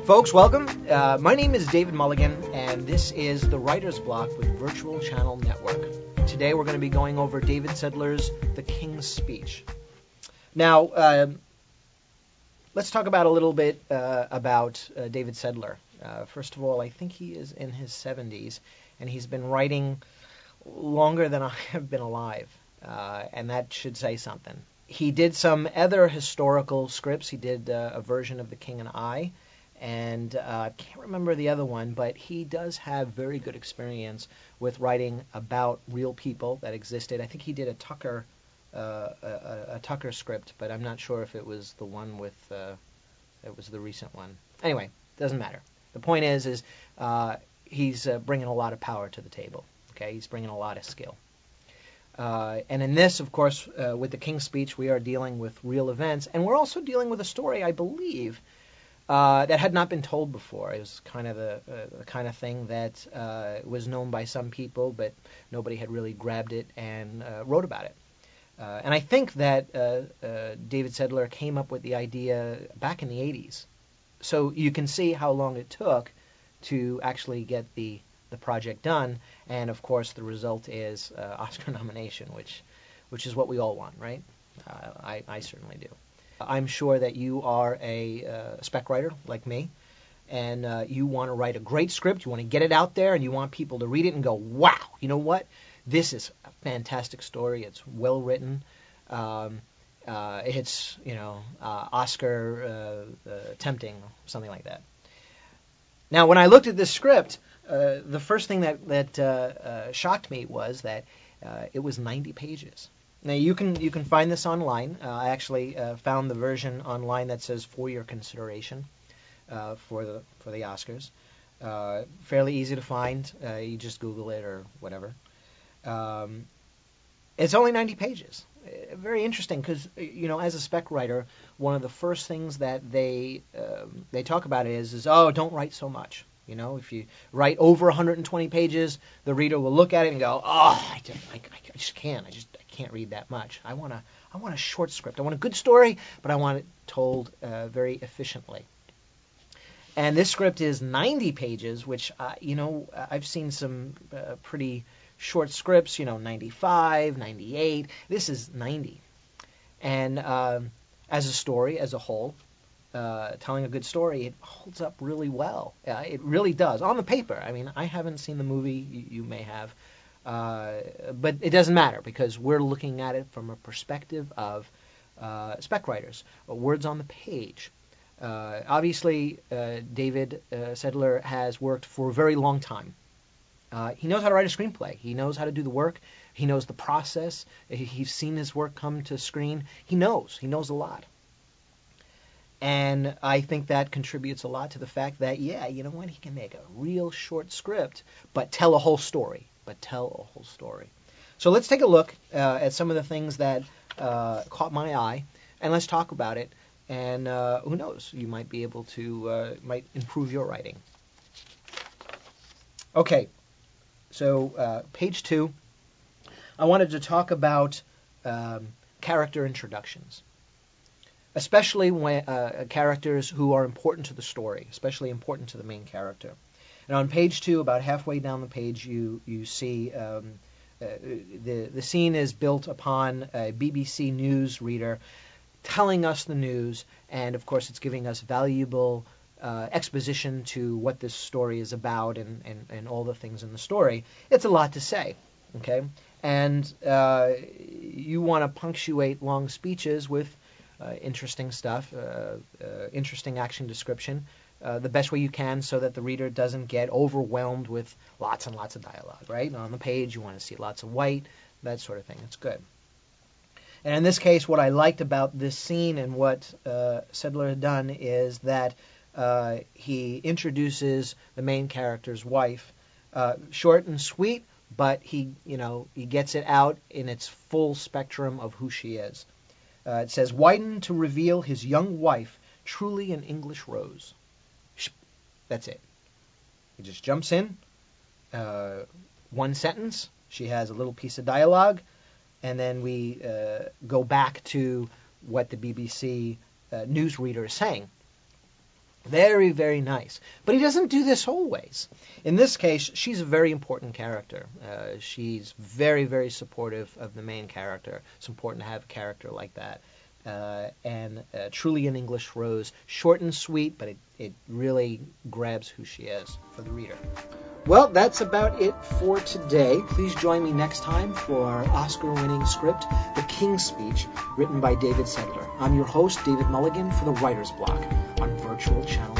Folks, welcome. My name is David Mulligan, and this is the Writers Bloc with Virtual Channel Network. Today we're going to be going over David Sedler's The King's Speech. Now, let's talk about a little bit about David Sedler. First of all, I think he is in his 70s, and he's been writing longer than I have been alive, and that should say something. He did some other historical scripts. He did a version of The King and I, and I can't remember the other one, but he does have very good experience with writing about real people that existed. I think he did a Tucker script, but I'm not sure if it was the one with it was the recent one. Anyway, doesn't matter. The point is he's bringing a lot of power to the table. Okay, he's bringing a lot of skill. And in this, of course, with The King's Speech, we are dealing with real events, and we're also dealing with a story, I believe, that had not been told before. It was kind of the kind of thing that was known by some people, but nobody had really grabbed it and wrote about it. And I think that David Sedler came up with the idea back in the 80s. So you can see how long it took to actually get the project done. And, of course, the result is Oscar nomination, which is what we all want, right? I certainly do. I'm sure that you are a spec writer like me, and you want to write a great script. You want to get it out there, and you want people to read it and go, wow, you know what? This is a fantastic story. It's well written. It's, Oscar tempting, something like that. Now, when I looked at this script, the first thing that shocked me was that it was 90 pages. Now, you can find this online. I actually found the version online that says for your consideration for the Oscars. Fairly easy to find. You just Google it or whatever. It's only 90 pages. Very interesting because, as a spec writer, one of the first things that they talk about is don't write so much. If you write over 120 pages, the reader will look at it and go, I just can't. I can't read that much. I want a short script. I want a good story, but I want it told very efficiently. And this script is 90 pages, which I've seen some pretty short scripts, 95, 98. This is 90. And as a story, as a whole, telling a good story, it holds up really well. It really does. On the paper. I mean, I haven't seen the movie. You may have. But it doesn't matter because we're looking at it from a perspective of spec writers. Words on the page. Obviously, David Sedler has worked for a very long time. He knows how to write a screenplay. He knows how to do the work. He knows the process. He's seen his work come to screen. He knows a lot. And I think that contributes a lot to the fact that, he can make a real short script, but tell a whole story. So let's take a look at some of the things that caught my eye, and let's talk about it. And who knows, you might be able to, might improve your writing. Okay, so page 2, I wanted to talk about character introductions. Especially when characters who are important to the story, especially important to the main character. And on page 2, about halfway down the page, you see the scene is built upon a BBC News reader telling us the news, and of course it's giving us valuable exposition to what this story is about and all the things in the story. It's a lot to say, okay? And you want to punctuate long speeches with interesting stuff, interesting action description, the best way you can so that the reader doesn't get overwhelmed with lots and lots of dialogue, right? On the page, you want to see lots of white, that sort of thing. It's good. And in this case, what I liked about this scene and what Sedler had done is that he introduces the main character's wife, short and sweet, but he gets it out in its full spectrum of who she is. It says, widen to reveal his young wife, truly an English rose. That's it. He just jumps in, one sentence, she has a little piece of dialogue, and then we go back to what the BBC newsreader is saying. Very, very nice. But he doesn't do this always. In this case, she's a very important character. She's very, very supportive of the main character. It's important to have a character like that. And truly an English rose. Short and sweet, but it really grabs who she is for the reader. Well, that's about it for today. Please join me next time for our Oscar-winning script, The King's Speech, written by David Sedler. I'm your host, David Mulligan, for the Writers Bloc on Virtual Channel